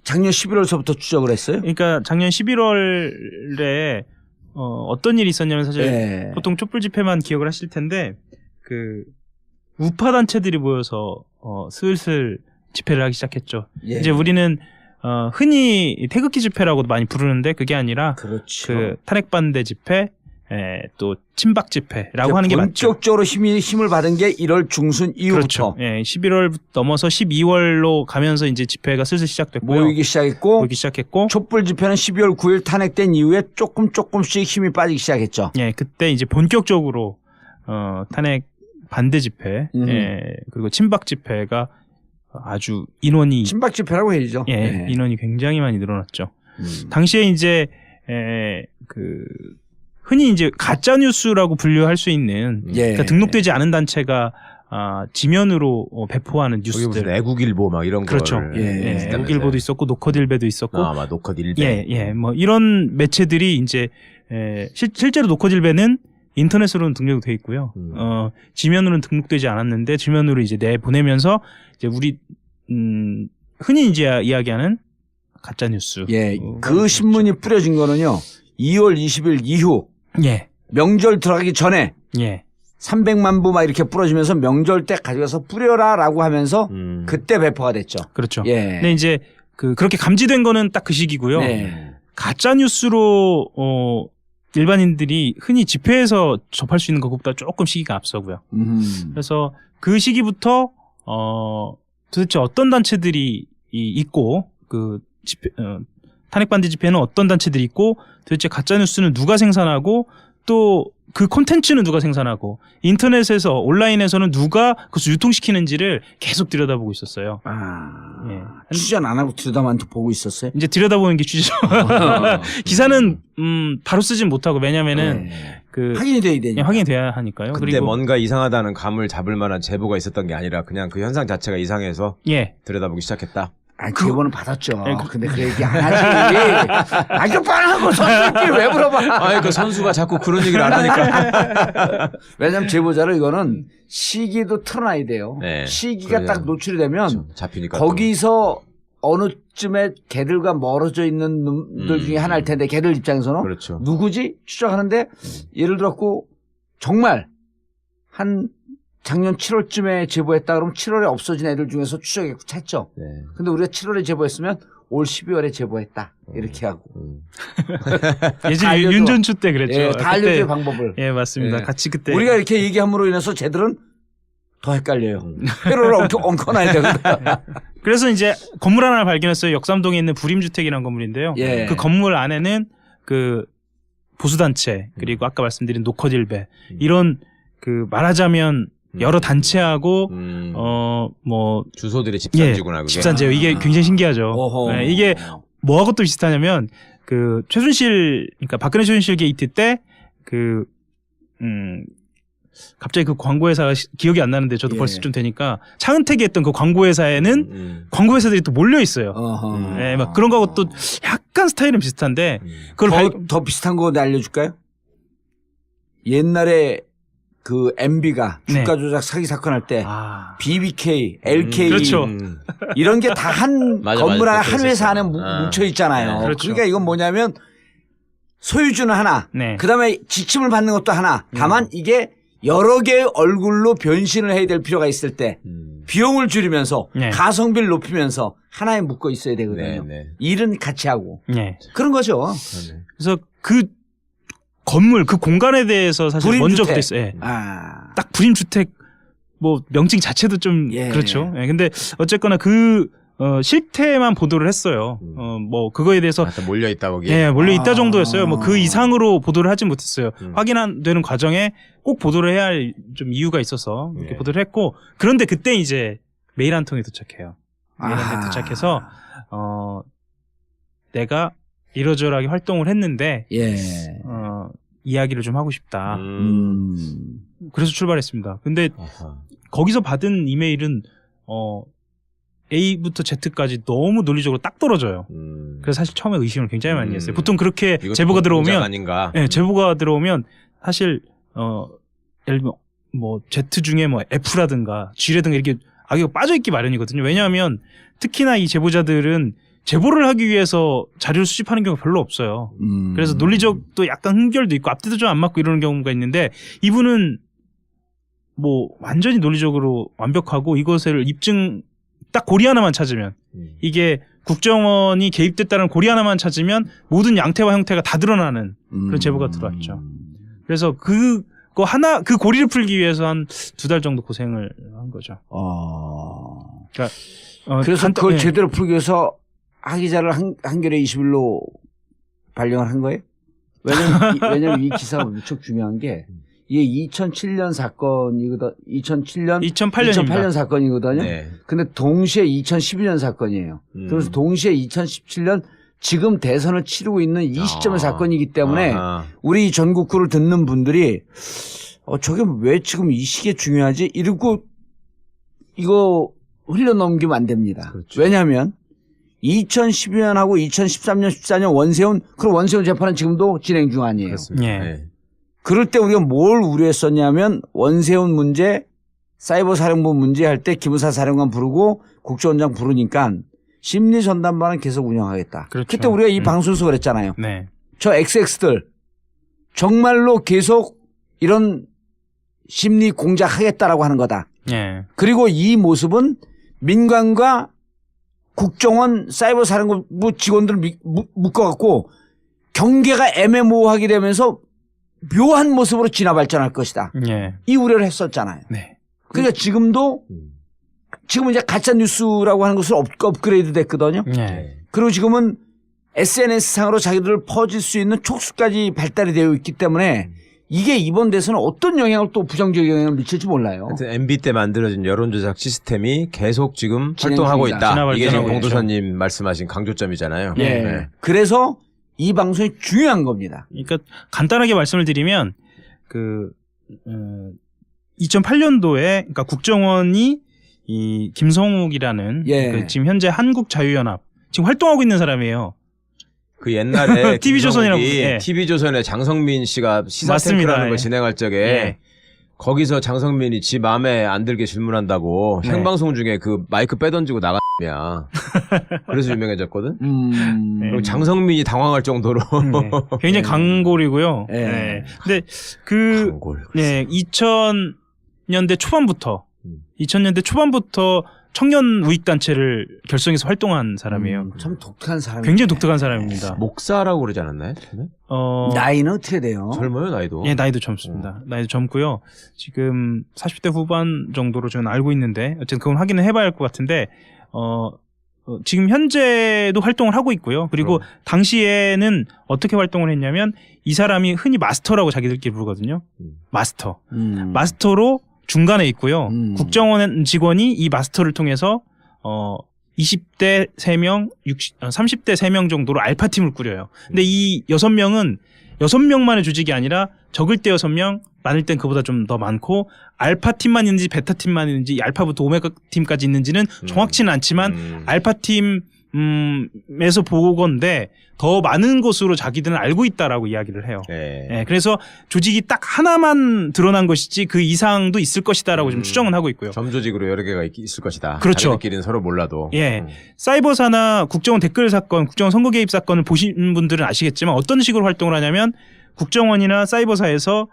작년 11월서부터 추적을 했어요? 그러니까 작년 11월에 어떤 일이 있었냐면 사실 예. 보통 촛불 집회만 기억을 하실 텐데 그 우파 단체들이 모여서 슬슬 집회를 하기 시작했죠. 예. 이제 우리는 흔히 태극기 집회라고도 많이 부르는데 그게 아니라 그렇죠. 그 탄핵 반대 집회, 또 친박 집회라고 하는 게 맞죠. 본격적으로 힘을 받은 게 1월 중순 이후부터 그렇죠. 예, 11월 넘어서 12월로 가면서 이제 집회가 슬슬 시작됐고요. 모이기 시작했고 촛불 집회는 12월 9일 탄핵된 이후에 조금씩 힘이 빠지기 시작했죠. 예, 그때 이제 본격적으로 탄핵 반대 집회, 그리고 친박 집회가 아주 인원이 친박 집회라고 해야죠. 예, 인원이 굉장히 많이 늘어났죠. 당시에 이제 그 흔히 이제 가짜 뉴스라고 분류할 수 있는 그러니까 등록되지 않은 단체가 지면으로 배포하는 거기 뉴스들. 무슨 애국일보 막 이런 그렇죠. 거를 예, 애국일보도 있었고 노컷일베도 있었고. 막 노컷일베. 예, 뭐 이런 매체들이 이제 실제로 노컷일베는 인터넷으로는 등록돼 있고요. 지면으로는 등록되지 않았는데 지면으로 이제 내보내면서 이제 우리 흔히 이제 이야기하는 가짜 뉴스. 예, 그 신문이 뿌려진 거는요. 2월 20일 이후 예. 명절 들어가기 전에 예. 300만 부 막 이렇게 뿌려지면서 명절 때 가져가서 뿌려라라고 하면서 그때 배포가 됐죠. 그렇죠. 예. 근데 이제 그렇게 감지된 거는 딱 그 시기고요. 네. 가짜 뉴스로 일반인들이 흔히 집회에서 접할 수 있는 것보다 조금 시기가 앞서고요. 그래서 그 시기부터 도대체 어떤 단체들이 있고 그 집회 탄핵 반대 집회는 어떤 단체들이 있고 도대체 가짜 뉴스는 누가 생산하고 또 그 콘텐츠는 누가 생산하고 인터넷에서 온라인에서는 누가 그것을 유통시키는지를 계속 들여다보고 있었어요. 예. 취재 안 하고 들여다만 보고 있었어요. 이제 들여다보는 게 취재죠. 기사는 바로 쓰진 못하고 왜냐면은 확인이 돼야 되니까. 예, 확인이 돼야 하니까요. 근데 그리고 뭔가 이상하다는 감을 잡을 만한 제보가 있었던 게 아니라 그냥 그 현상 자체가 이상해서 예. 들여다보기 시작했다. 제보는 받았죠. 근데 그 얘기 안 하지. 아주 뻔하고 선수끼리 왜 물어봐. 아니, 그 선수가 자꾸 그런 얘기를 안 하니까. 왜냐면 제보자를 이거는 시기도 틀어놔야 돼요. 네. 시기가 딱 노출이 되면 그렇죠. 잡히니까 거기서 어느 쯤에 걔들과 멀어져 있는 놈들 중에 하나일 텐데 걔들 입장에서는 그렇죠. 누구지? 추적하는데 예를 들었고 정말 한 작년 7월쯤에 제보했다 그러면 7월에 없어진 애들 중에서 추적했고 찾죠. 네. 근데 우리가 7월에 제보했으면 올 12월에 제보했다. 이렇게 하고. 예전에 윤전추 때 그랬죠. 예, 다 알려줘요, 방법을. 예, 맞습니다. 예. 같이 그때 우리가 이렇게 얘기함으로 인해서 쟤들은 더 헷갈려요. 회로를 엉켜놔야 되거든. 그래서 이제 건물 하나를 발견했어요. 역삼동에 있는 부림주택이라는 건물인데요. 예. 그 건물 안에는 그 보수단체 그리고 아까 말씀드린 노컷일베 이런 그 말하자면 여러 단체하고 뭐 주소들이 집산지구나. 그게. 집산지요. 이게 굉장히 신기하죠. 네, 이게 뭐하고 또 비슷하냐면 그 최순실 그러니까 박근혜 최순실 게이트 때 그 갑자기 그 광고회사가 기억이 안 나는데 저도 벌써 좀 되니까 차은택이 했던 그 광고회사에는 광고회사들이 또 몰려 있어요. 네, 막 그런 거하고 또 약간 스타일은 비슷한데 그걸 더 비슷한 거 알려줄까요? 옛날에 그 MB가 주가 조작 사기 사건 할 때 BBK, LK 그렇죠. 이런 게 다 한 건물 하나 한 회사 안에 뭉쳐 있잖아요. 그렇죠. 그러니까 이건 뭐냐면 소유주는 하나, 그다음에 지침을 받는 것도 하나. 다만 이게 여러 개의 얼굴로 변신을 해야 될 필요가 있을 때 비용을 줄이면서 가성비를 높이면서 하나에 묶어 있어야 되거든요. 일은 같이 하고 그런 거죠. 그래서 그 건물 그 공간에 대해서 사실 먼저 붙어있어요. 예. 딱 부림주택 뭐 명칭 자체도 좀 그렇죠. 예. 근데 어쨌거나 그 실태만 보도를 했어요. 뭐 그거에 대해서 몰려 있다 거기. 예, 몰려 있다 정도였어요. 뭐 그 이상으로 보도를 하진 못했어요. 확인되는 과정에 꼭 보도를 해야 할 좀 이유가 있어서 이렇게 보도를 했고 그런데 그때 이제 메일 한 통이 도착해요. 메일 한 통이 도착해서 내가 이러저러하게 활동을 했는데 이야기를 좀 하고 싶다. 그래서 출발했습니다. 근데 거기서 받은 이메일은 A부터 Z까지 너무 논리적으로 딱 떨어져요. 그래서 사실 처음에 의심을 굉장히 많이 했어요. 보통 그렇게 제보가 들어오면 아닌가? 네, 제보가 들어오면 사실 예를 들면 뭐 Z 중에 뭐 F라든가 G라든가 이렇게 악의가 빠져 있기 마련이거든요. 왜냐하면 특히나 이 제보자들은 제보를 하기 위해서 자료를 수집하는 경우가 별로 없어요. 그래서 논리적도 약간 흥결도 있고 앞뒤도 좀 안 맞고 이러는 경우가 있는데 이분은 뭐 완전히 논리적으로 완벽하고 이것을 입증 딱 고리 하나만 찾으면 이게 국정원이 개입됐다는 고리 하나만 찾으면 모든 양태와 형태가 다 드러나는 그런 제보가 들어왔죠. 그래서 그거 하나 그 고리를 풀기 위해서 한 2달 정도 고생을 한 거죠. 그러니까 그래서 그걸 제대로 풀기 위해서 하기자를 한겨레 21로 발령을 한 거예요? 왜냐면 이 기사가 무척 중요한 게 이게 2007년 사건이거든. 2008년 사건이거든요. 네. 근데 동시에 2012년 사건이에요. 그래서 동시에 2017년 지금 대선을 치르고 있는 이 시점의 사건이기 때문에 우리 전국구를 듣는 분들이 저게 왜 지금 이 시기에 중요하지? 이러고 이거 흘려넘기면 안 됩니다. 그렇죠. 왜냐하면 2012년하고 2013년, 14년 원세훈, 그리고 원세훈 재판은 지금도 진행 중 아니에요. 그렇습니다. 예. 네. 그럴 때 우리가 뭘 우려했었냐면 원세훈 문제, 사이버 사령부 문제 할 때 기무사 사령관 부르고 국정원장 부르니까 심리 전담반은 계속 운영하겠다. 그렇죠. 그때 우리가 이 방송에서 그랬잖아요. 네. 저 XX들 정말로 계속 이런 심리 공작하겠다라고 하는 거다. 예. 그리고 이 모습은 민간과 국정원 사이버 사령부 직원들을 묶어갖고 경계가 애매모호하게 되면서 묘한 모습으로 진화 발전할 것이다. 예. 이 우려를 했었잖아요. 네. 그러니까 지금은 이제 가짜 뉴스라고 하는 것을 업그레이드 됐거든요. 예. 그리고 지금은 SNS상으로 자기들을 퍼질 수 있는 촉수까지 발달이 되어 있기 때문에 이게 이번 대선에 어떤 영향을 또 부정적 영향을 미칠지 몰라요. 하여튼 MB 때 만들어진 여론조작 시스템이 계속 지금 진행 활동하고 중이다. 있다. 이게 지금 진화 공도사님 말씀하신 강조점이잖아요. 예. 네. 그래서 이 방송이 중요한 겁니다. 그러니까 간단하게 말씀을 드리면 2008년도에 그러니까 국정원이 이 김성욱이라는 예. 그 지금 현재 한국자유연합 지금 활동하고 있는 사람이에요. 그 옛날에 TV조선이라고, 예. TV조선에 장성민 씨가 시사탱크라는 맞습니다. 걸 진행할 적에 예. 거기서 장성민이 지 마음에 안 들게 질문한다고 네. 생방송 중에 그 마이크 빼던지고 나갔냐. 그래서 유명해졌거든. 그리고 장성민이 당황할 정도로 네. 굉장히 강골이고요. 예. 네. 근데 그 강골. 네, 2000년대 초반부터 청년 우익 단체를 결성해서 활동한 사람이에요. 참 독특한 사람이에요. 굉장히 독특한 사람입니다. 목사라고 그러지 않았나요? 처음에? 나이는 어떻게 돼요? 젊어요 나이도. 예, 나이도 젊습니다. 나이도 젊고요. 지금 40대 후반 정도로 저는 알고 있는데 어쨌든 그건 확인을 해봐야 할 것 같은데 지금 현재도 활동을 하고 있고요. 그리고 당시에는 어떻게 활동을 했냐면 이 사람이 흔히 마스터라고 자기들끼리 부르거든요. 마스터. 마스터로 중간에 있고요. 국정원 직원이 이 마스터를 통해서 20대 3명, 30대 3명 정도로 알파팀을 꾸려요. 근데 이 6명은 6명만의 조직이 아니라 적을 때 6명, 많을 땐 그보다 좀 더 많고 알파팀만 있는지 베타팀만 있는지 이 알파부터 오메가팀까지 있는지는 정확치는 않지만 알파팀에서 보건데 더 많은 것으로 자기들은 알고 있다라고 이야기를 해요. 네. 예, 그래서 조직이 딱 하나만 드러난 것이지 그 이상도 있을 것이다라고 지금 추정은 하고 있고요. 점조직으로 여러 개가 있을 것이다. 그렇죠. 자기들끼리는 서로 몰라도. 예. 사이버사나 국정원 댓글 사건, 국정원 선거 개입 사건을 보신 분들은 아시겠지만 어떤 식으로 활동을 하냐면 국정원이나 사이버사에서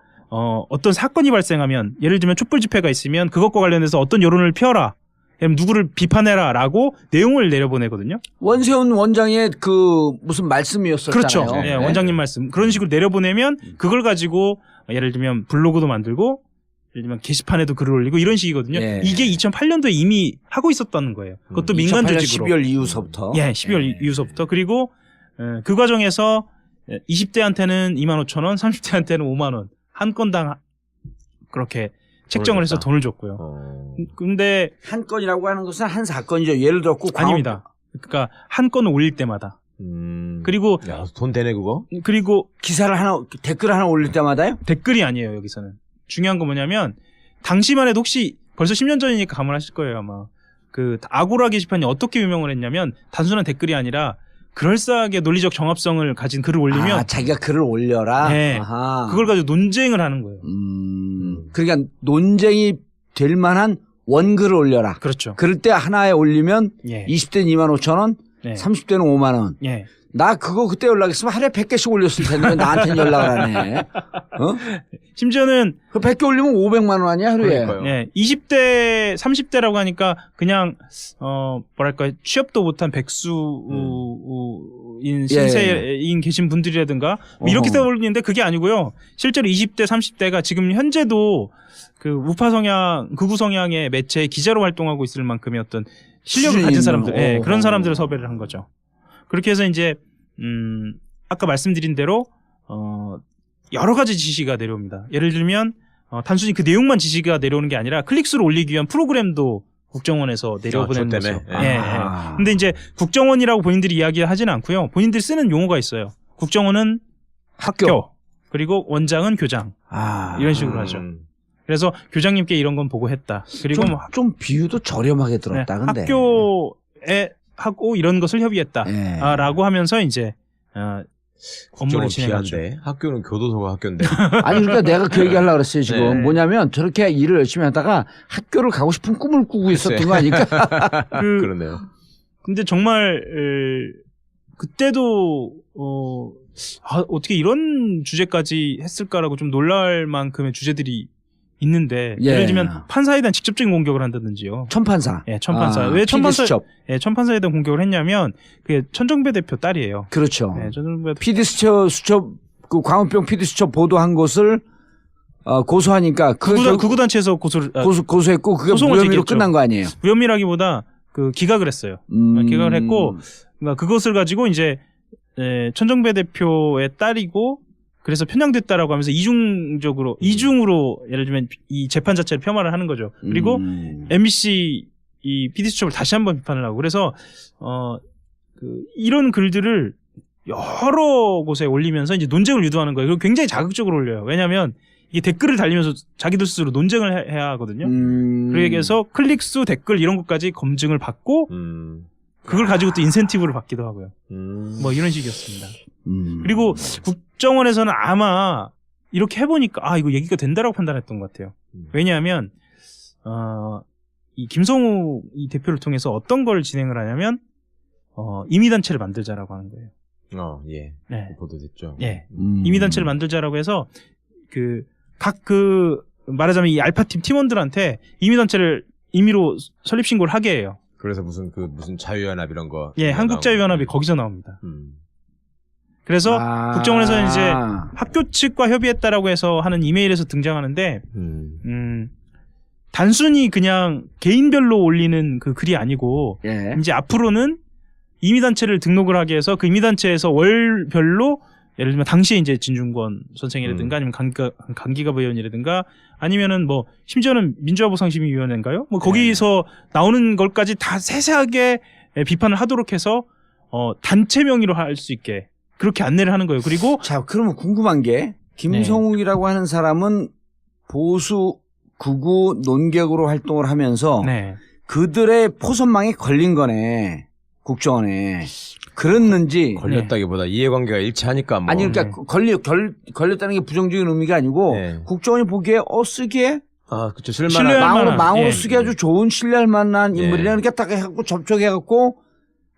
어떤 사건이 발생하면 예를 들면 촛불 집회가 있으면 그것과 관련해서 어떤 여론을 펴라. 누구를 비판해라라고 내용을 내려보내거든요. 원세훈 원장의 그 무슨 말씀이었었잖아요. 그렇죠. 네. 예, 원장님 말씀. 그런 식으로 내려보내면 그걸 가지고 예를 들면 블로그도 만들고 예를 들면 게시판에도 글을 올리고 이런 식이거든요. 네. 이게 2008년도에 이미 하고 있었다는 거예요. 그것도 민간 2008년 조직으로. 12월 이후서부터. 예, 12월 이후서부터. 그리고 그 과정에서 20대한테는 25,000원, 30대한테는 5만 원. 한 건당 그렇게 책정을 해서 돈을 줬고요. 근데 한 건이라고 하는 것은 한 사건이죠. 예를 들어 꼭 아닙니다. 그러니까 한 건을 올릴 때마다. 그리고 야, 돈 되네 그거? 그리고 기사를 하나 댓글 하나 올릴 때마다요? 댓글이 아니에요, 여기서는. 중요한 건 뭐냐면 당시만 해도 혹시 벌써 10년 전이니까 감안하실 거예요, 아마. 그 아고라 게시판이 어떻게 유명을 했냐면 단순한 댓글이 아니라 그럴싸하게 논리적 정합성을 가진 글을 올리면 자기가 글을 올려라. 네. 아하. 그걸 가지고 논쟁을 하는 거예요. 그러니까 논쟁이 될 만한 원글을 올려라. 그렇죠. 그럴 때 하나에 올리면 예. 20대는 25,000원, 네. 30대는 5만 원. 예. 나 그거 그때 연락했으면 하루에 100개씩 올렸을 텐데 왜 나한테는 연락을 안 해? 어? 심지어는 그 100개 올리면 500만 원 아니야 하루에? 그러니까요. 예, 20대, 30대라고 하니까 그냥 뭐랄까 취업도 못한 백수인 신세인 계신 분들이라든가 뭐 이렇게 떠올리는데 그게 아니고요. 실제로 20대, 30대가 지금 현재도 그 우파 성향, 극우 성향의 매체 기자로 활동하고 있을 만큼의 어떤 실력을 가진 사람들, 예, 그런 사람들을 섭외를 한 거죠. 그렇게 해서 이제 아까 말씀드린 대로 여러 가지 지시가 내려옵니다. 예를 들면 단순히 그 내용만 지시가 내려오는 게 아니라 클릭수를 올리기 위한 프로그램도 국정원에서 내려보내는 거죠. 예. 근데 이제 국정원이라고 본인들이 이야기하지는 않고요. 본인들이 쓰는 용어가 있어요. 국정원은 학교 그리고 원장은 교장 이런 식으로 하죠. 그래서 교장님께 이런 건 보고했다. 그리고 좀 비유도 저렴하게 들었다. 네, 근데 학교에 하고 이런 것을 협의했다라고 하면서 이제 업무를 진행하죠. 학교는 교도소가 학교인데. 아니 그러니까 내가 그 얘기 하려고 그랬어요 지금. 네. 뭐냐면 저렇게 일을 열심히 하다가 학교를 가고 싶은 꿈을 꾸고 있었던 거 아닐까? 그러네요. 근데 정말 그때도 어떻게 이런 주제까지 했을까라고 좀 놀랄 만큼의 주제들이 있는데 예를 들면 판사에 대한 직접적인 공격을 한다든지요. 천판사. 예, 천판사. 왜 천판사에 대한 공격을 했냐면 그게 천정배 대표 딸이에요. 그렇죠. 예, 천정배 PD 수첩 그 광우병 PD 수첩 보도한 것을 고소하니까 극우 단체에서 고소했고 그게 무혐의로 끝난 거 아니에요? 무혐의라기보다 그 기각을 했어요. 기각을 했고 그러니까 그것을 가지고 이제 천정배 대표의 딸이고 그래서 편향됐다라고 하면서 이중으로 예를 들면 이 재판 자체를 폄하를 하는 거죠. 그리고 MBC 이 PD 수첩을 다시 한번 비판을 하고 그래서 이런 글들을 여러 곳에 올리면서 이제 논쟁을 유도하는 거예요. 그리고 굉장히 자극적으로 올려요. 왜냐하면 이게 댓글을 달리면서 자기들 스스로 논쟁을 해야 하거든요. 그래서 클릭수, 댓글 이런 것까지 검증을 받고 그걸 가지고 또 인센티브를 받기도 하고요. 뭐 이런 식이었습니다. 그리고 국정원에서는 아마 이렇게 해보니까 이거 얘기가 된다라고 판단했던 것 같아요. 왜냐하면 이 김성우 이 대표를 통해서 어떤 걸 진행을 하냐면 임의단체를 만들자라고 하는 거예요. 예. 네. 보도됐죠. 예. 임의단체를 만들자라고 해서 말하자면 이 알파팀 팀원들한테 임의단체를 임의로 설립 신고를 하게 해요. 그래서 무슨 자유연합 이런 거. 예, 한국자유연합이 거기서 나옵니다. 그래서 국정원에서는 이제 학교 측과 협의했다라고 해서 하는 이메일에서 등장하는데, 단순히 그냥 개인별로 올리는 그 글이 아니고, 이제 앞으로는 임의단체를 등록을 하게 해서 그 임의단체에서 월별로 예를 들면 당시에 이제 진중권 선생이라든가 아니면 강기갑 의원이라든가 아니면은 뭐 심지어는 민주화보상심의위원회인가요? 뭐 거기서 나오는 것까지 다 세세하게 비판을 하도록 해서 단체 명의로 할 수 있게 그렇게 안내를 하는 거예요. 그리고 자, 그러면 궁금한 게 김성욱이라고 하는 사람은 보수 극우 논객으로 활동을 하면서 그들의 포선망에 걸린 거네. 국정원에. 그랬는지. 걸렸다기보다 이해관계가 일치하니까 뭐. 아니 그러니까 걸렸다는 게 부정적인 의미가 아니고 국정원이 보기에 쓰기에 그렇죠. 쓸만한 망으로 쓰기 아주 좋은 신뢰할 만한 인물이네. 그러니까 딱 해갖고 접촉해갖고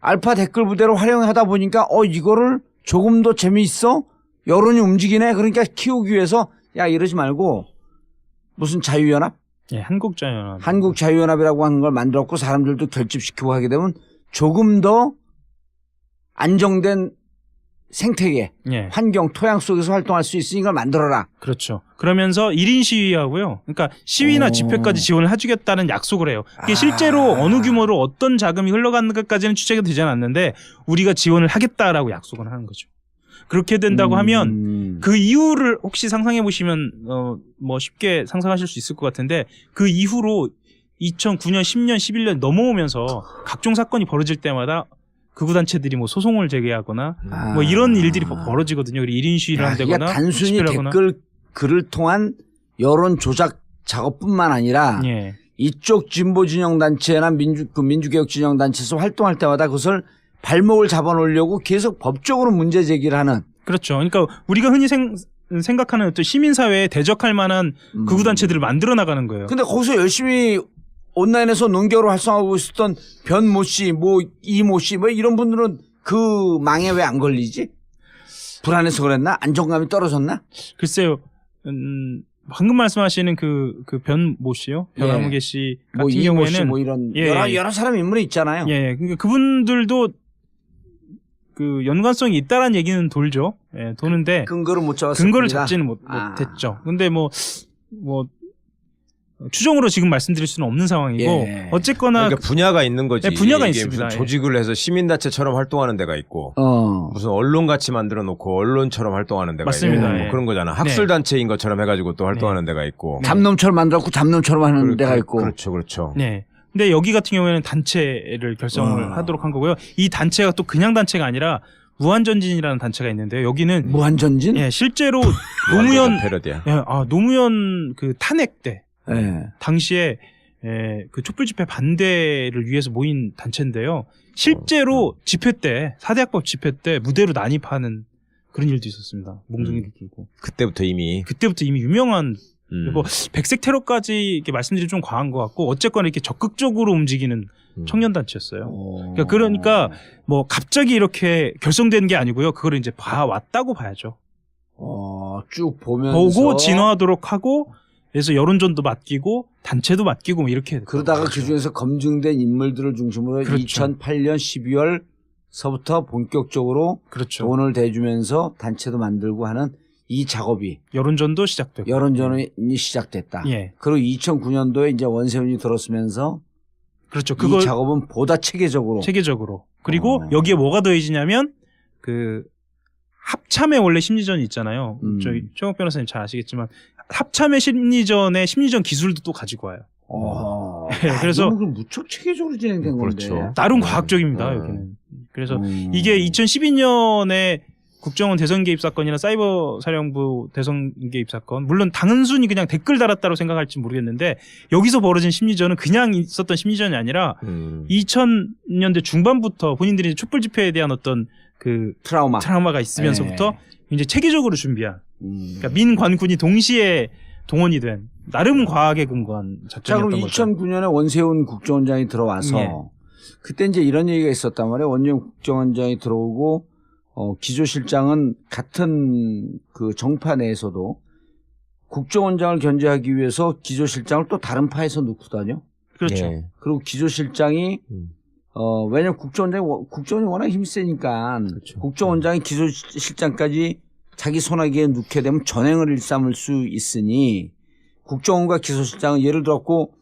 알파 댓글 부대로 활용하다 보니까 이거를 조금 더 재미있어? 여론이 움직이네. 그러니까 키우기 위해서 이러지 말고 무슨 자유연합? 예, 한국자유연합. 한국자유연합이라고 하는 걸 만들었고 사람들도 결집시키고 하게 되면 조금 더 안정된 생태계, 환경, 토양 속에서 활동할 수 있으니 이걸 만들어라. 그렇죠. 그러면서 1인 시위하고요. 그러니까 시위나 집회까지 지원을 해주겠다는 약속을 해요. 이게 실제로 어느 규모로 어떤 자금이 흘러가는 것까지는 추적이 되지 않았는데 우리가 지원을 하겠다라고 약속을 하는 거죠. 그렇게 된다고 하면 그 이후를 혹시 상상해 보시면 뭐 쉽게 상상하실 수 있을 것 같은데 그 이후로 2009년, 10년, 11년 넘어오면서 각종 사건이 벌어질 때마다 극우단체들이 뭐 소송을 제기하거나 뭐 이런 일들이 벌어지거든요. 1인 시위를 한다거나 단순히 댓글 글을 통한 여론 조작 작업뿐만 아니라 이쪽 진보 진영 단체나 민주개혁 진영 단체에서 활동할 때마다 그것을 발목을 잡아놓으려고 계속 법적으로 문제 제기를 하는. 그렇죠. 그러니까 우리가 흔히 생각하는 또 시민사회에 대적할 만한 극우단체들을 만들어 나가는 거예요. 근데 거기서 열심히 온라인에서 논객으로 활성화하고 있었던 변모 씨, 뭐 이모 씨, 뭐 이런 분들은 그 망에 왜 안 걸리지? 불안해서 그랬나? 안정감이 떨어졌나? 글쎄요. 방금 말씀하시는 그 변모 씨요, 변아무개 씨 같은 뭐 이모 경우에는 씨 뭐 이런 여러 사람 인물이 있잖아요. 예, 그러니까 그분들도 그 연관성이 있다라는 얘기는 돌죠. 예, 도는데 근거를 못 잡았습니다. 근거를 잡지는 못했죠. 근데 뭐 추정으로 지금 말씀드릴 수는 없는 상황이고 예. 어쨌거나 그러니까 분야가 있는 거지. 네, 분야가 이게 있습니다. 무슨 조직을 해서 시민단체처럼 활동하는 데가 있고 무슨 언론같이 만들어 놓고 언론처럼 활동하는 데가 맞습니다. 있고 예. 뭐 그런 거잖아. 학술단체인 것처럼 해가지고 또 활동하는 데가 있고 잡놈처럼 만들었고 잡놈처럼 하는 데가 있고. 그렇죠. 네. 근데 여기 같은 경우에는 단체를 결성을 하도록 한 거고요. 이 단체가 또 그냥 단체가 아니라 무한전진이라는 단체가 있는데요. 여기는 무한전진? 예, 실제로 노무현 패러디야. 예, 노무현 그 탄핵 때 예. 당시에 그 촛불 집회 반대를 위해서 모인 단체인데요. 실제로 집회 때 4대 학법 집회 때 무대로 난입하는 그런 일도 있었습니다. 몽둥이를 들고. 그때부터 이미 유명한 뭐 백색 테러까지 이렇게 말씀드리면 좀 과한 것 같고 어쨌거나 이렇게 적극적으로 움직이는 청년 단체였어요. 그러니까 뭐 갑자기 이렇게 결성된 게 아니고요. 그걸 이제 봐왔다고 봐야죠. 쭉 보면서 보고 진화하도록 하고 그래서 여론전도 맡기고 단체도 맡기고 뭐 이렇게 그러다가 그 중에서 검증된 인물들을 중심으로 그렇죠. 2008년 12월서부터 본격적으로 그렇죠. 돈을 대주면서 단체도 만들고 하는 이 작업이 여론전도 시작되고 여론전이 시작됐다. 예. 그리고 2009년도에 이제 원세훈이 들었으면서 그렇죠. 이 작업은 보다 체계적으로 그리고 여기에 뭐가 더해지냐면 그 합참의 원래 심리전이 있잖아요. 저희 최홍욱 변호사님 잘 아시겠지만 합참의 심리전의 심리전 기술도 또 가지고 와요. 그래서 무척 체계적으로 진행된 건데. 그렇죠. 나름 과학적입니다. 여기는. 그래서 이게 2012년에 국정원 대선 개입 사건이나 사이버 사령부 대선 개입 사건, 물론 단순히 그냥 댓글 달았다고 생각할지 모르겠는데 여기서 벌어진 심리전은 그냥 있었던 심리전이 아니라 2000년대 중반부터 본인들이 촛불 집회에 대한 어떤 그 트라우마가 있으면서부터 이제 체계적으로 준비한 그러니까 민관군이 동시에 동원이 된 나름 과학에 근거한 작전이었던 거죠. 자, 그럼 2009년에 원세훈 국정원장이 들어와서 그때 이제 이런 얘기가 있었단 말이에요. 원세훈 국정원장이 들어오고 기조실장은 같은 그 정파 내에서도 국정원장을 견제하기 위해서 기조실장을 또 다른 파에서 넣고 다녀. 그렇죠. 예. 그리고 기조실장이 왜냐면 국정원이 워낙 힘이 세니까 그렇죠. 국정원장이 기조실장까지 자기 손아귀에 넣게 되면 전횡을 일삼을 수 있으니 국정원과 기조실장은 예를 들었고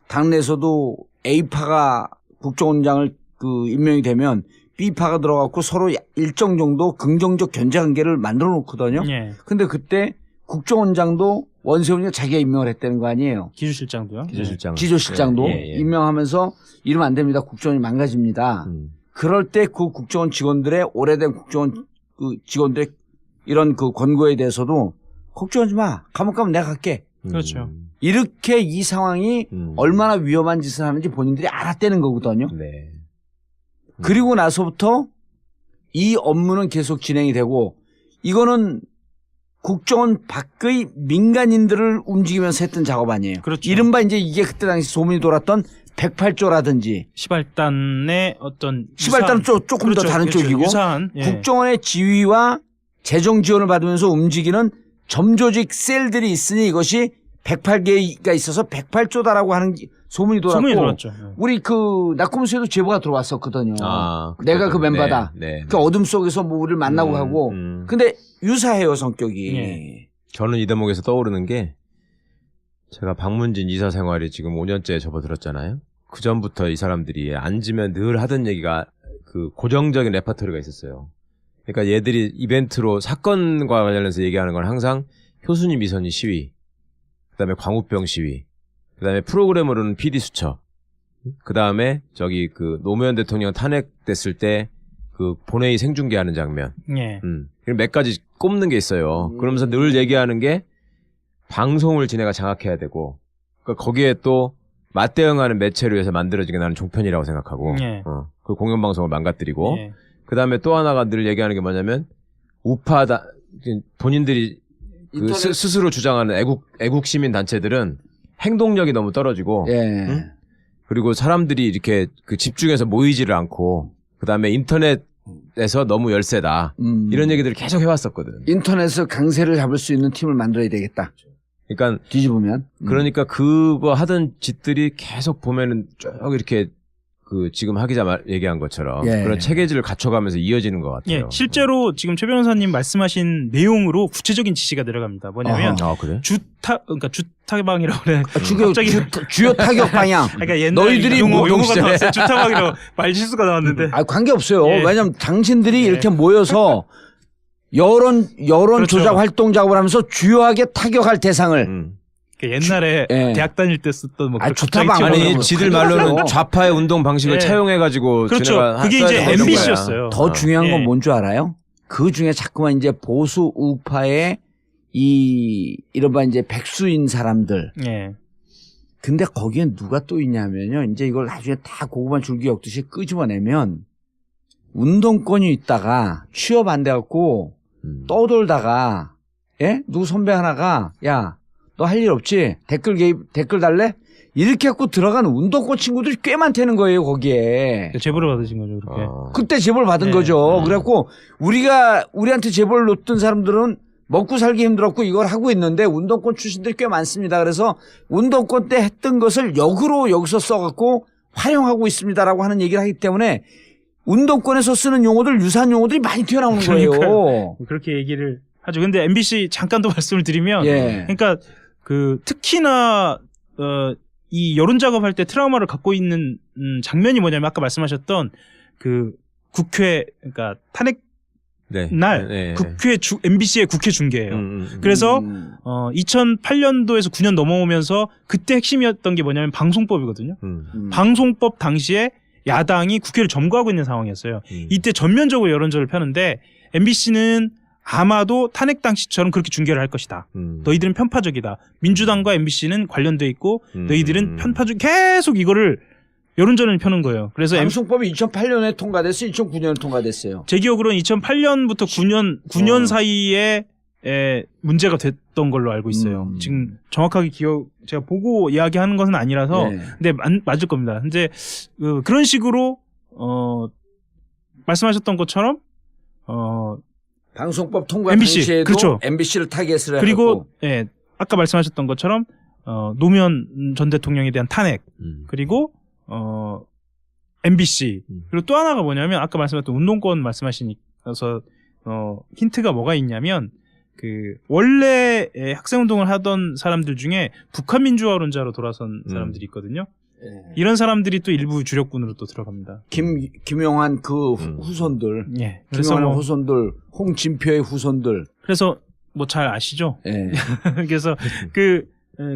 당내에서도 A파가 국정원장을 임명이 되면 B파가 들어갔고 서로 일정 정도 긍정적 견제 관계를 만들어 놓거든요. 근데 그때 국정원장도 원세훈이가 자기가 임명을 했다는 거 아니에요. 기조실장도요? 기조실장도 임명하면서 이러면 안 됩니다. 국정원이 망가집니다. 그럴 때 그 국정원 직원들의 오래된 국정원 그 직원들의 이런 그 권고에 대해서도 걱정하지 마. 감옥 가면 내가 갈게. 그렇죠. 이렇게 이 상황이 얼마나 위험한 짓을 하는지 본인들이 알았다는 거거든요. 네. 그리고 나서부터 이 업무는 계속 진행이 되고 이거는 국정원 밖의 민간인들을 움직이면서 했던 작업 아니에요. 그렇죠. 이른바 이제 이게 그때 당시 소문이 돌았던 108조라든지 시발단의 어떤 시발단은 조금 더 다른 쪽이고 유사한 국정원의 지휘와 재정 지원을 받으면서 움직이는 점조직 셀들이 있으니 이것이 108개가 있어서 108조다라고 하는 소문이 돌았고 우리 그 낙검수에도 제보가 들어왔었거든요. 내가 그 멤버다. 그 어둠 속에서 뭐 우리를 만나고 하고. 근데 유사해요 성격이. 저는 이 대목에서 떠오르는 게 제가 박문진 이사 생활이 지금 5년째 접어들었잖아요. 그 전부터 이 사람들이 앉으면 늘 하던 얘기가 그 고정적인 레퍼토리가 있었어요. 그러니까 얘들이 이벤트로 사건과 관련해서 얘기하는 건 항상 효순이 미선이 시위, 그다음에 광우병 시위, 그다음에 프로그램으로는 PD 수첩, 그다음에 저기 그 노무현 대통령 탄핵됐을 때 그 본회의 생중계하는 장면, 몇 가지 꼽는 게 있어요. 그러면서 늘 얘기하는 게 방송을 지네가 장악해야 되고, 그러니까 거기에 또 맞대응하는 매체를 위해서 만들어지게 나는 종편이라고 생각하고, 그 공영방송을 망가뜨리고, 그다음에 또 하나가 늘 얘기하는 게 뭐냐면 우파다 본인들이 그 스스로 주장하는 애국 시민 단체들은 행동력이 너무 떨어지고 그리고 사람들이 이렇게 그 집중해서 모이지를 않고 그다음에 인터넷에서 너무 열세다. 이런 얘기들을 계속 해왔었거든. 인터넷에서 강세를 잡을 수 있는 팀을 만들어야 되겠다. 그러니까 뒤집으면. 그러니까 그거 하던 짓들이 계속 보면은 쭉 이렇게 그 지금 하 기자 얘기한 것처럼 예. 그런 체계질을 갖춰가면서 이어지는 것 같아요. 예, 실제로 지금 최 변호사님 말씀하신 내용으로 구체적인 지시가 들어갑니다. 뭐냐면 그래? 그러니까 주타방이라고 그래. 주요 타격 방향. 그러니까 옛날 너희들이 용어가 나왔어요. 주타방이라고 말 실수가 나왔는데. 관계 없어요. 예. 왜냐면 당신들이 이렇게 모여서 여론 그렇죠. 조작 활동 작업을 하면서 주요하게 타격할 대상을 옛날에 예. 대학 다닐 때 썼던 뭐 주타방 아니 지들 말로는 좌파의 운동 방식을 예. 차용해가지고 그렇죠. 그게 이제 MBC였어요. 더 중요한 건 예. 뭔 줄 알아요? 그 중에 자꾸만 이제 보수 우파의 이른바 이제 백수인 사람들. 예. 근데 거기엔 누가 또 있냐면요. 이제 이걸 나중에 다 고구마 줄기 엮듯이 끄집어내면 운동권이 있다가 취업 안 돼갖고 떠돌다가 예? 누구 선배 하나가 야 너 할 일 없지? 댓글 달래? 이렇게 갖고 들어간 운동권 친구들이 꽤 많다는 거예요, 거기에. 제보를 받으신 거죠, 그렇게. 그때 제보를 받은 네. 거죠. 그래갖고 우리한테 제보를 놓던 사람들은 먹고 살기 힘들었고 이걸 하고 있는데 운동권 출신들이 꽤 많습니다. 그래서 운동권 때 했던 것을 역으로 여기서 써갖고 활용하고 있습니다라고 하는 얘기를 하기 때문에 운동권에서 쓰는 용어들, 유사한 용어들이 많이 튀어나오는 거예요. 그렇게 얘기를 하죠. 근데 MBC 잠깐 더 말씀을 드리면, 예. 그러니까 그 특히나 이 여론 작업할 때 트라우마를 갖고 있는 장면이 뭐냐면 아까 말씀하셨던 그 국회 그러니까 탄핵 날 국회 MBC의 국회 중계예요. 그래서 2008년도에서 9년 넘어오면서 그때 핵심이었던 게 뭐냐면 방송법이거든요. 방송법 당시에 야당이 국회를 점거하고 있는 상황이었어요. 이때 전면적으로 여론전을 펴는데 MBC는 아마도 탄핵 당시처럼 그렇게 중계를 할 것이다. 너희들은 편파적이다. 민주당과 MBC는 관련돼 있고 너희들은 편파적 계속 이거를 여론전을 펴는 거예요. 그래서 방송법이 2008년에 통과됐어요. 2009년에 통과됐어요. 제 기억으로는 2008년부터 9년 사이에 문제가 됐던 걸로 알고 있어요. 지금 정확하게 제가 보고 이야기하는 것은 아니라서 근데 맞을 겁니다. 근데 그런 식으로 말씀하셨던 것처럼 방송법 통과 MBC, 당시에도 그렇죠. MBC를 타겟을 그리고 예, 아까 말씀하셨던 것처럼 노무현 전 대통령에 대한 탄핵 그리고 MBC 그리고 또 하나가 뭐냐면 아까 말씀하셨던 운동권 말씀하시니까서 힌트가 뭐가 있냐면 그 원래 학생운동을 하던 사람들 중에 북한 민주화론자로 돌아선 사람들이 있거든요. 이런 사람들이 또 일부 주력군으로 또 들어갑니다. 김용환 그 후손들, 예. 김용환의 후손들, 홍진표의 후손들. 그래서 뭐 잘 아시죠? 예. 그래서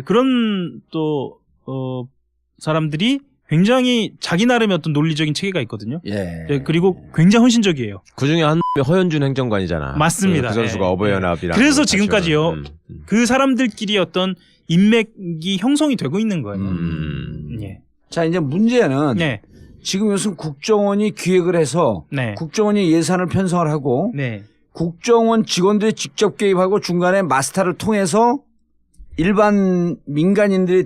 그런 또 사람들이 굉장히 자기 나름의 어떤 논리적인 체계가 있거든요. 예. 그리고 굉장히 헌신적이에요. 그 중에 한 놈이 허현준 행정관이잖아. 맞습니다. 그 선수가 어버이연합이랑. 그래서 지금까지요. 그 사람들끼리 어떤 인맥이 형성이 되고 있는 거예요. 예. 자, 이제 문제는 네. 지금 이것은 국정원이 기획을 해서 네. 국정원이 예산을 편성을 하고 네. 국정원 직원들이 직접 개입하고 중간에 마스터를 통해서 일반 민간인들이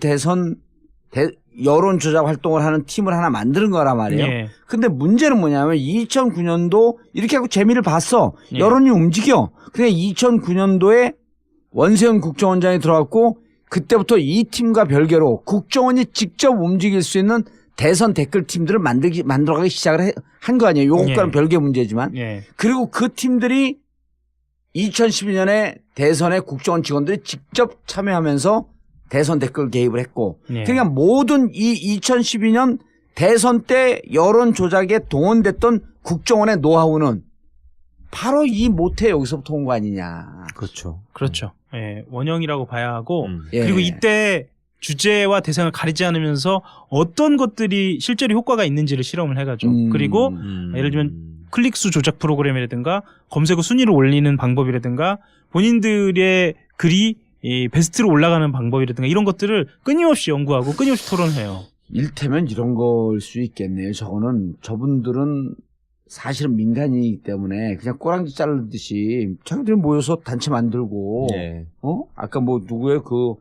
여론 조작 활동을 하는 팀을 하나 만드는 거란 말이에요. 예. 근데 문제는 뭐냐면 2009년도 이렇게 하고 재미를 봤어. 예. 여론이 움직여. 근데 2009년도에 원세훈 국정원장이 들어왔고 그때부터 이 팀과 별개로 국정원이 직접 움직일 수 있는 대선 댓글 팀들을 만들어가기 시작을 한 거 아니에요. 요것과는 예. 별개 문제지만. 예. 그리고 그 팀들이 2012년에 대선에 국정원 직원들이 직접 참여하면서 대선 댓글 개입을 했고 예. 그러니까 모든 이 2012년 대선 때 여론 조작에 동원됐던 국정원의 노하우는 바로 이 모태 여기서부터 온 거 아니냐. 그렇죠. 그렇죠. 예. 원형이라고 봐야 하고 예. 그리고 이때 주제와 대상을 가리지 않으면서 어떤 것들이 실제로 효과가 있는지를 실험을 해가죠. 그리고 예를 들면 클릭수 조작 프로그램이라든가 검색어 순위를 올리는 방법이라든가 본인들의 글이 베스트로 올라가는 방법이라든가 이런 것들을 끊임없이 연구하고 끊임없이 토론해요. 일테면 이런 걸 수 있겠네요. 저분들은 사실은 민간이기 때문에 그냥 꼬랑지 자르듯이 자기들이 모여서 단체 만들고 예. 아까 뭐 누구의 그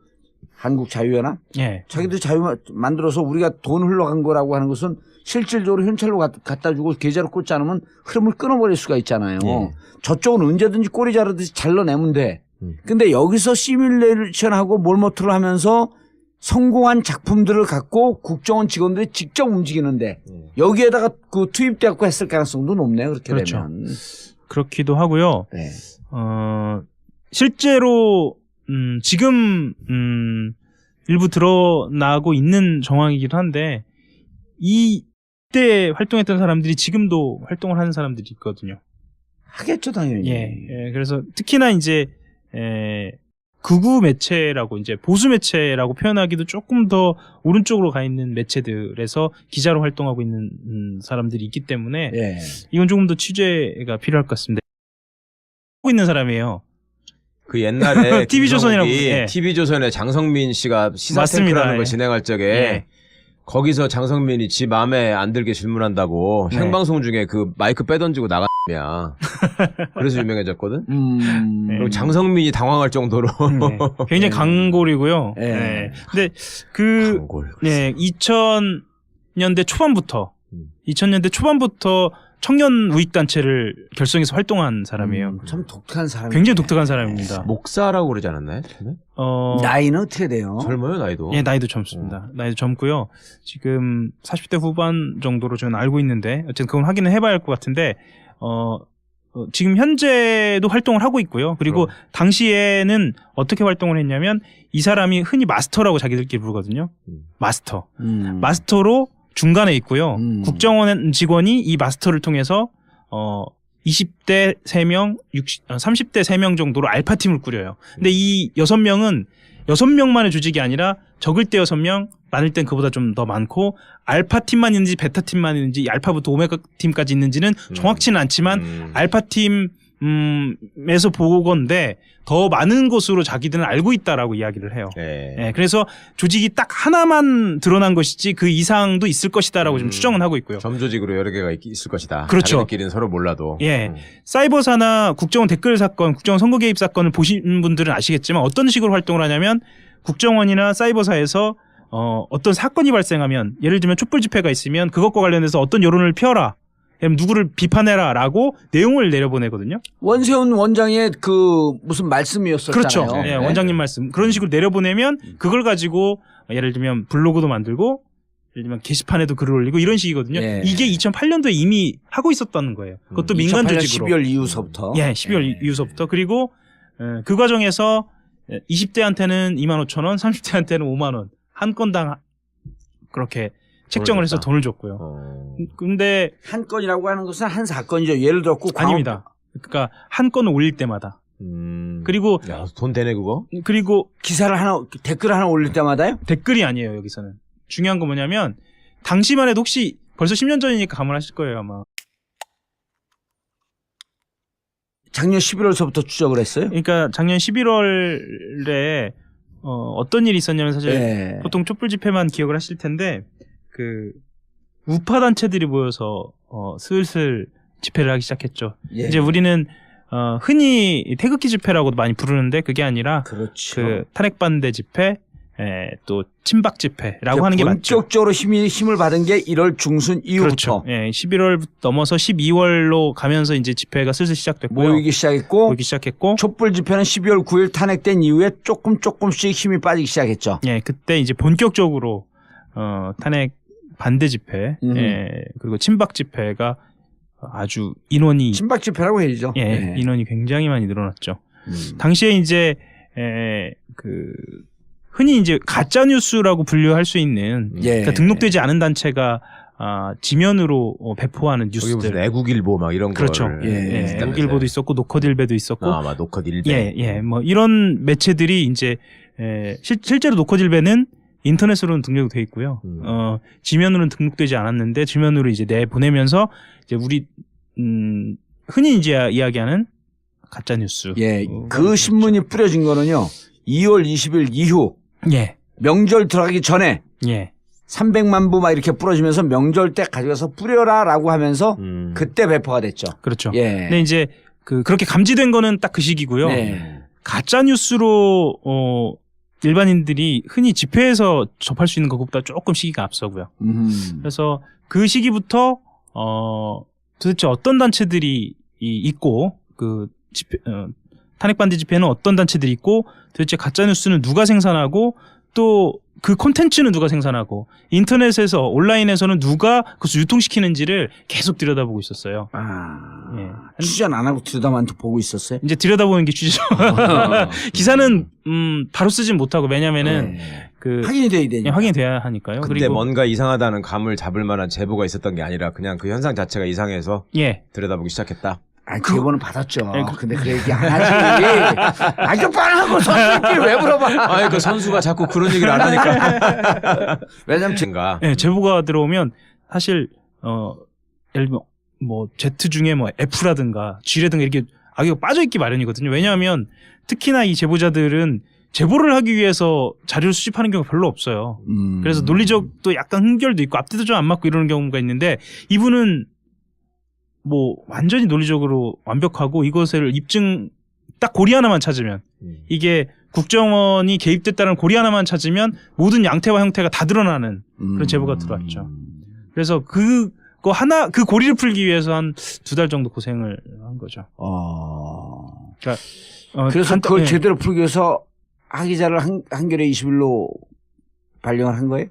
한국 자유연합? 예. 자기들 자유 만들어서 우리가 돈 흘러간 거라고 하는 것은 실질적으로 현찰로 갖다 주고 계좌로 꽂지 않으면 흐름을 끊어버릴 수가 있잖아요. 예. 저쪽은 언제든지 꼬리 자르듯이 잘라내면 돼. 근데 여기서 시뮬레이션하고 몰모트를 하면서 성공한 작품들을 갖고 국정원 직원들이 직접 움직이는데 여기에다가 그 투입돼 갖고 했을 가능성도 높네요. 그렇게 그렇죠. 되면. 그렇기도 하고요. 네. 실제로 지금 일부 드러나고 있는 정황이기도 한데 이때 활동했던 사람들이 지금도 활동을 하는 사람들이 있거든요. 하겠죠, 당연히. 예, 그래서 특히나 이제 극우 매체라고 이제 보수 매체라고 표현하기도 조금 더 오른쪽으로 가 있는 매체들에서 기자로 활동하고 있는 사람들이 있기 때문에 예. 이건 조금 더 취재가 필요할 것 같습니다. 하고 있는 사람이에요. 그 옛날에 TV조선이라고. 예. TV조선에 장성민 씨가 시사탱크라는 걸 진행할 적에 예. 거기서 장성민이 지 마음에 안 들게 질문한다고 네. 생방송 중에 그 마이크 빼던지고 나갔냐. 그래서 유명해졌거든. 그리고 장성민이 당황할 정도로 네. 굉장히 강골이고요. 네. 네. 근데 그 강골. 네, 2000년대 초반부터 청년 우익 단체를 결성해서 활동한 사람이에요. 참 독특한 사람이에요. 굉장히 독특한 사람입니다. 목사라고 그러지 않았나요? 처음에? 나이는 어떻게 돼요? 젊어요, 나이도. 예, 나이도 젊습니다. 나이도 젊고요. 지금 40대 후반 정도로 저는 알고 있는데, 어쨌든 그건 확인을 해봐야 할 것 같은데, 지금 현재도 활동을 하고 있고요. 그리고 당시에는 어떻게 활동을 했냐면, 이 사람이 흔히 마스터라고 자기들끼리 부르거든요. 마스터. 마스터로 중간에 있고요. 국정원 직원이 이 마스터를 통해서, 20대 3명, 30대 3명 정도로 알파팀을 꾸려요. 근데 이 6명은 6명만의 조직이 아니라 적을 때 6명, 많을 땐 그보다 좀 더 많고 알파팀만 있는지 베타팀만 있는지 알파부터 오메가팀까지 있는지는 정확치는 않지만 알파팀에서 보건데 더 많은 것으로 자기들은 알고 있다라고 이야기를 해요. 네. 예, 그래서 조직이 딱 하나만 드러난 것이지 그 이상도 있을 것이다라고 좀 추정은 하고 있고요. 점조직으로 여러 개가 있을 것이다. 그렇죠. 자기들끼리는 서로 몰라도. 예. 사이버사나 국정원 댓글 사건, 국정원 선거 개입 사건을 보신 분들은 아시겠지만 어떤 식으로 활동을 하냐면 국정원이나 사이버사에서 어떤 사건이 발생하면 예를 들면 촛불 집회가 있으면 그것과 관련해서 어떤 여론을 펴라. 누구를 비판해라라고 내용을 내려보내거든요. 원세훈 원장의 그 무슨 말씀이었었잖아요. 그렇죠. 예, 네. 원장님 말씀. 그런 식으로 내려보내면 그걸 가지고 예를 들면 블로그도 만들고 예를 들면 게시판에도 글을 올리고 이런 식이거든요. 예. 이게 2008년도에 이미 하고 있었다는 거예요. 그것도 민간 2008년 조직으로. 12월 이후서부터. 예, 12월 이후서부터. 그리고 그 과정에서 20대한테는 25,000원, 30대한테는 5만 원. 한 건당 그렇게 책정을 해서 돈을 줬고요. 근데 한 건이라고 하는 것은 한 사건이죠. 예를 들어 꼭 아닙니다. 그러니까 한 건을 올릴 때마다. 그리고 야, 돈 되네 그거? 그리고 기사를 하나 댓글 하나 올릴 때마다요? 댓글이 아니에요, 여기서는. 중요한 건 뭐냐면 당시만 해도 혹시 벌써 10년 전이니까 감안하실 거예요, 아마. 작년 11월서부터 추적을 했어요? 그러니까 작년 11월에 어떤 일이 있었냐면 사실 예. 보통 촛불 집회만 기억을 하실 텐데 그 우파 단체들이 모여서 슬슬 집회를 하기 시작했죠. 예. 이제 우리는 흔히 태극기 집회라고도 많이 부르는데 그게 아니라 그렇죠. 그 탄핵 반대 집회, 또 친박 집회라고 하는 게 맞죠. 본격적으로 힘을 받은 게 1월 중순 이후부터. 그렇죠. 예, 11월 넘어서 12월로 가면서 이제 집회가 슬슬 시작됐고요. 모이기 시작했고 촛불 집회는 12월 9일 탄핵된 이후에 조금씩 힘이 빠지기 시작했죠. 예, 그때 이제 본격적으로 탄핵 반대 집회, 그리고 친박 집회가 아주 인원이 친박 집회라고 해야죠. 예, 네. 인원이 굉장히 많이 늘어났죠. 당시에 이제 그 흔히 이제 가짜 뉴스라고 분류할 수 있는 그러니까 등록되지 않은 단체가 지면으로 배포하는 거기 무슨 뉴스들. 애국일보 막 이런 그렇죠. 걸. 예, 애국일보도 있었고 노컷일보도 있었고. 아마 노컷일배. 예, 뭐 이런 매체들이 이제 실제로 노컷일배는 인터넷으로는 등록이 돼 있고요. 지면으로는 등록되지 않았는데 지면으로 이제 보내면서 이제 우리 흔히 이제 이야기하는 가짜 뉴스. 예, 그 신문이 뿌려진 거는요. 2월 20일 이후 예. 명절 들어가기 전에 예. 300만 부 막 이렇게 뿌려지면서 명절 때 가져가서 뿌려라라고 하면서 그때 배포가 됐죠. 그렇죠. 예. 근데 이제 그렇게 감지된 거는 딱 그 시기고요. 네. 가짜 뉴스로 일반인들이 흔히 집회에서 접할 수 있는 것보다 조금 시기가 앞서고요. 그래서 그 시기부터 도대체 어떤 단체들이 있고 그 집회, 탄핵 반대 집회는 어떤 단체들이 있고 도대체 가짜 뉴스는 누가 생산하고 또 그 콘텐츠는 누가 생산하고 인터넷에서 온라인에서는 누가 그것을 유통시키는지를 계속 들여다보고 있었어요. 예. 취재 안 하고 들여다만 보고 있었어요? 이제 들여다보는 게 취재죠. 기사는 바로 쓰진 못하고 왜냐면은 그 확인이 돼야 되니까. 예, 확인이 돼야 하니까요. 근데 그리고 뭔가 이상하다는 감을 잡을 만한 제보가 있었던 게 아니라 그냥 그 현상 자체가 이상해서 예. 들여다보기 시작했다. 제보는 받았죠. 근데 그 얘기 안 하지. 아주 뻔하고 선수끼리 왜 물어봐. 아니 그 선수가 자꾸 그런 얘기를 안 하니까. 왜냐면 예, 제보가 들어오면 사실 예를 들면 뭐 Z 중에 뭐 F라든가 G라든가 이렇게 악의가 빠져 있기 마련이거든요. 왜냐하면 특히나 이 제보자들은 제보를 하기 위해서 자료를 수집하는 경우가 별로 없어요. 그래서 논리적도 약간 흥결도 있고 앞뒤도 좀 안 맞고 이러는 경우가 있는데 이분은 뭐 완전히 논리적으로 완벽하고 이것을 입증 딱 고리 하나만 찾으면 이게 국정원이 개입됐다는 고리 하나만 찾으면 모든 양태와 형태가 다 드러나는 그런 제보가 들어왔죠. 그래서 그거 하나 그 고리를 풀기 위해서 한 2달 정도 고생을 한 거죠. 그러니까 그래서 그걸 제대로 풀기 위해서 하 기자를 한겨레 21로 발령을 한 거예요?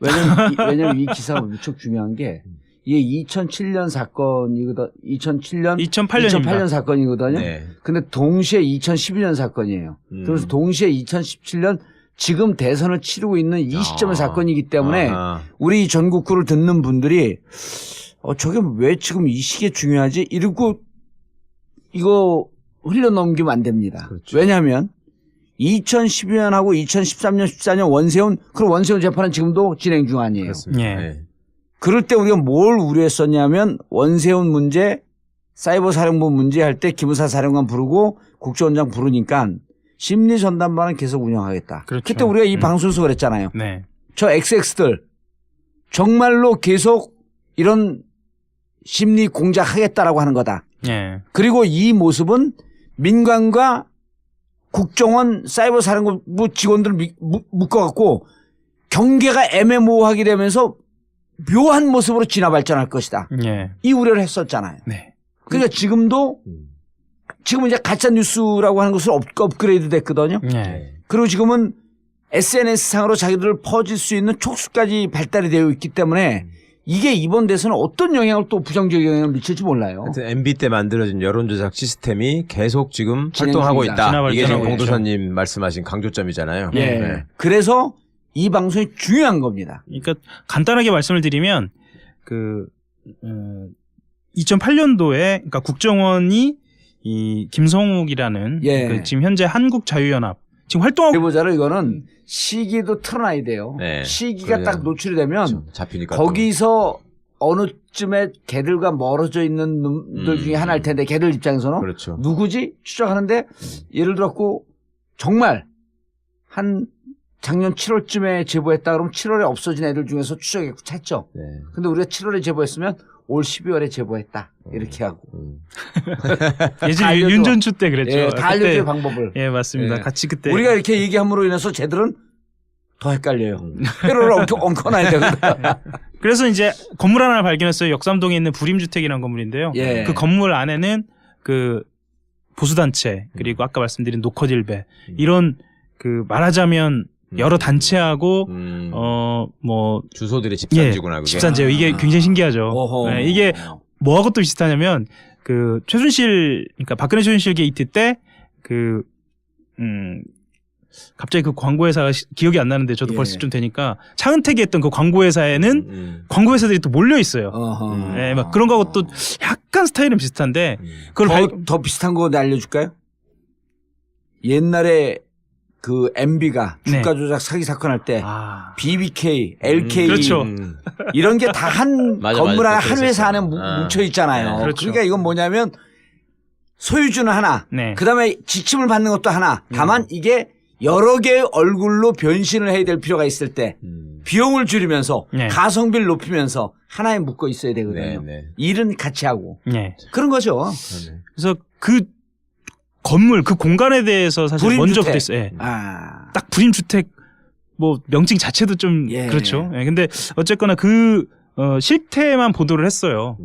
왜냐면 이 기사가 무척 중요한 게 이게 2007년 사건이거든. 2008년 사건이거든요. 네. 근데 동시에 2012년 사건이에요. 그래서 동시에 2017년 지금 대선을 치르고 있는 이 시점의 사건이기 때문에 우리 전국구를 듣는 분들이 저게 왜 지금 이 시기에 중요하지? 이러고 이거 흘려넘기면 안 됩니다. 그렇죠. 왜냐하면 2012년하고 2013년, 14년 그럼 원세훈 재판은 지금도 진행 중 아니에요. 그렇습니다. 예. 네. 그럴 때 우리가 뭘 우려했었냐면 원세훈 문제, 사이버 사령부 문제 할 때 기무사 사령관 부르고 국정원장 부르니까 심리 전담반은 계속 운영하겠다. 그렇죠. 그때 우리가 이 방송에서 그랬잖아요. 네. 저 XX들 정말로 계속 이런 심리 공작하겠다라고 하는 거다. 예. 그리고 이 모습은 민간과 국정원 사이버 사령부 직원들을 묶어갖고 경계가 애매모호하게 되면서 묘한 모습으로 진화 발전할 것이다. 예. 이 우려를 했었잖아요. 네. 그러니까 지금은 이제 가짜 뉴스라고 하는 것을 업그레이드 됐거든요. 예. 그리고 지금은 SNS 상으로 자기들을 퍼질 수 있는 촉수까지 발달이 되어 있기 때문에 이게 이번 대선에 어떤 영향을 또 부정적 영향을 미칠지 몰라요. 하여튼 MB 때 만들어진 여론조작 시스템이 계속 지금 활동하고 중이다. 있다. 이게 지금 발전하고 공도사님 말씀하신 강조점이잖아요. 예. 네. 그래서 이 방송이 중요한 겁니다. 그러니까 간단하게 말씀을 드리면 그 2008년도에 그러니까 국정원이 이 김성욱이라는 예. 그 지금 현재 한국자유연합 지금 활동하고 제보자로 이거는 시기도 틀어놔야 돼요. 네. 시기가 그래야. 딱 노출이 되면 그렇죠. 잡히니까 거기서 어느 쯤에 걔들과 멀어져 있는 놈들 중에 하나일 텐데 걔들 입장에서는 그렇죠. 누구지 추적하는데 예를 들었고 정말 한 작년 7월쯤에 제보했다 그러면 7월에 없어진 애들 중에서 추적했고 찾죠. 네. 근데 우리가 7월에 제보했으면 올 12월에 제보했다. 이렇게 하고. 예전에 윤전추 때 그랬죠. 예, 다 알려줘요 방법을. 예, 맞습니다. 예. 같이 그때 우리가 이렇게 얘기함으로 인해서 쟤들은 더 헷갈려요. 회로를 엉켜놔야 되거든. 그래서 이제 건물 하나를 발견했어요. 역삼동에 있는 부림주택이라는 건물인데요. 예. 그 건물 안에는 그 보수단체 그리고 아까 말씀드린 노컷일베 이런 그 말하자면 여러 단체하고 뭐 주소들이 집산지구나. 그게. 집산지요. 이게 굉장히 신기하죠. 네, 이게 뭐하고 또 비슷하냐면 그 최순실 그러니까 박근혜 최순실 게이트 때 그 갑자기 그 광고회사가 기억이 안 나는데 저도 벌써 좀 되니까 차은택이 했던 그 광고회사에는 광고회사들이 또 몰려 있어요. 네, 막 그런 거하고 또 약간 스타일은 비슷한데 그걸 더 비슷한 거 알려줄까요? 옛날에 그 MB가 주가 조작 사기 사건 할 때 BBK, LK 그렇죠. 이런 게 다 한 건물 안에 한 회사 안에 뭉쳐 있잖아요. 그렇죠. 그러니까 이건 뭐냐면 소유주는 하나, 그다음에 지침을 받는 것도 하나. 다만 이게 여러 개의 얼굴로 변신을 해야 될 필요가 있을 때 비용을 줄이면서 가성비를 높이면서 하나에 묶어 있어야 되거든요. 일은 같이 하고 그런 거죠. 그래서 그 건물 그 공간에 대해서 사실 먼저 붙어 있어요. 딱 불임주택 뭐 명칭 자체도 좀 예. 그렇죠. 예, 근데 어쨌거나 그 실태만 보도를 했어요.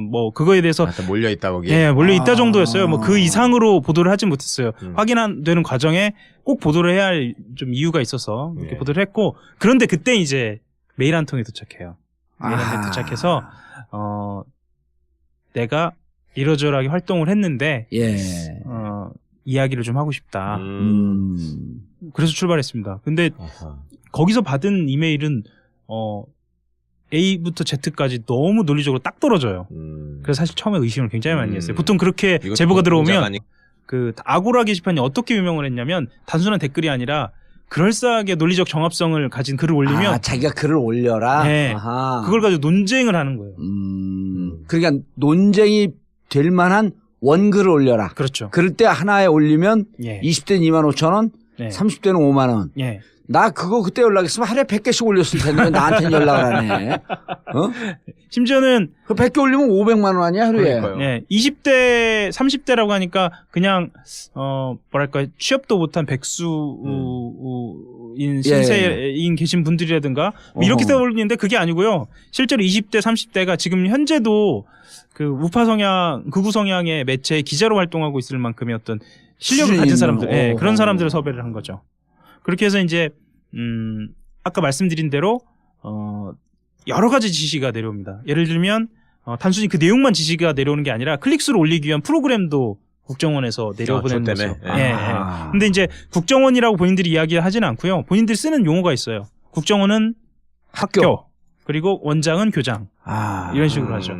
뭐 그거에 대해서 몰려 있다 거기에. 예, 몰려 있다 정도였어요. 뭐 그 이상으로 보도를 하진 못했어요. 확인되는 과정에 꼭 보도를 해야 할 좀 이유가 있어서 이렇게 예. 보도를 했고, 그런데 그때 이제 메일 한 통이 도착해요. 메일 한 통이 도착해서 내가 이러저러하게 활동을 했는데 예. 이야기를 좀 하고 싶다. 그래서 출발했습니다. 근데 아하. 거기서 받은 이메일은 A부터 Z까지 너무 논리적으로 딱 떨어져요. 그래서 사실 처음에 의심을 굉장히 많이 했어요. 보통 그렇게 제보가 들어오면 그 아고라 게시판이 어떻게 유명을 했냐면 단순한 댓글이 아니라 그럴싸하게 논리적 정합성을 가진 글을 올리면 자기가 글을 올려라. 네, 아하. 그걸 가지고 논쟁을 하는 거예요. 그러니까 논쟁이 될 만한 원글을 올려라. 그렇죠. 그럴 때 하나에 올리면 예. 20대는 25,000원, 네. 30대는 5만 원. 예. 나 그거 그때 연락했으면 하루에 100개씩 올렸을 텐데 왜 나한테는 연락을 안 해. 심지어는 그 100개 올리면 500만 원 아니야 하루에. 그러니까요. 예, 20대, 30대라고 하니까 그냥 뭐랄까 취업도 못한 백수인 신세인 계신 분들이라든가 뭐 이렇게 떠올리는데 그게 아니고요. 실제로 20대, 30대가 지금 현재도 그 우파 성향, 극우 성향의 매체에 기자로 활동하고 있을 만큼의 어떤 실력을 가진 사람들, 예, 그런 사람들을 섭외를 한 거죠. 그렇게 해서 이제 아까 말씀드린 대로 여러 가지 지시가 내려옵니다. 예를 들면 단순히 그 내용만 지시가 내려오는 게 아니라 클릭수를 올리기 위한 프로그램도 국정원에서 내려보내는 거죠. 예. 근데 이제 국정원이라고 본인들이 이야기하지는 않고요. 본인들이 쓰는 용어가 있어요. 국정원은 학교, 그리고 원장은 교장. 이런 식으로 하죠.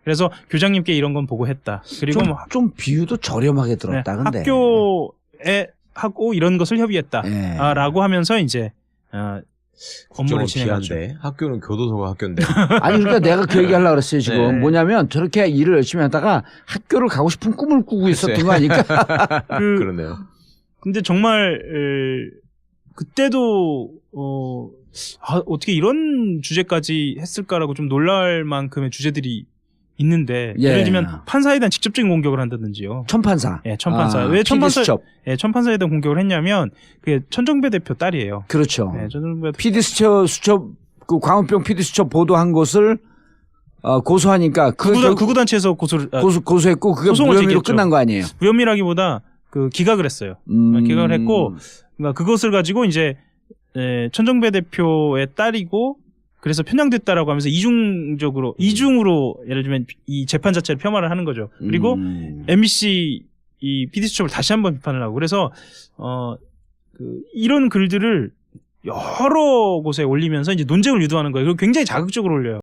그래서 교장님께 이런 건 보고했다. 그리고 좀 비유도 저렴하게 들었다. 네, 근데 학교에 하고 이런 것을 협의했다. 라고 하면서 이제 업무를 진행하죠. 학교는 교도소가 학교인데. 아니 그러니까 내가 그 얘기 하려고 그랬어요 지금. 네. 뭐냐면 저렇게 일을 열심히 하다가 학교를 가고 싶은 꿈을 꾸고 있었던 거 아닐까. 그러네요. 근데 정말 그때도 어떻게 이런 주제까지 했을까라고 좀 놀랄 만큼의 주제들이 있는데 예를 들면 판사에 대한 직접적인 공격을 한다든지요. 천판사. 예, 천판사. 왜 천판사에 대한 공격을 했냐면 그게 천정배 대표 딸이에요. 그렇죠. 예, 천정배 PD 수첩 그 광우병 PD 수첩 보도한 것을 고소하니까 극우 단체에서 고소했고 그게 무혐의로 끝난 거 아니에요? 무혐의라기보다 그 기각을 했어요. 기각을 했고 그러니까 그것을 가지고 이제 천정배 대표의 딸이고 그래서 편향됐다라고 하면서 이중으로 예를 들면 이 재판 자체를 폄하를 하는 거죠. 그리고 MBC 이 PD 수첩을 다시 한번 비판을 하고 그래서 이런 글들을 여러 곳에 올리면서 이제 논쟁을 유도하는 거예요. 그리고 굉장히 자극적으로 올려요.